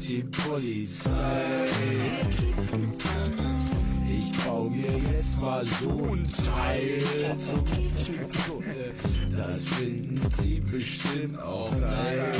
die Polizei. Ich bau mir jetzt mal so ein Teil zum das finden sie bestimmt auch geil.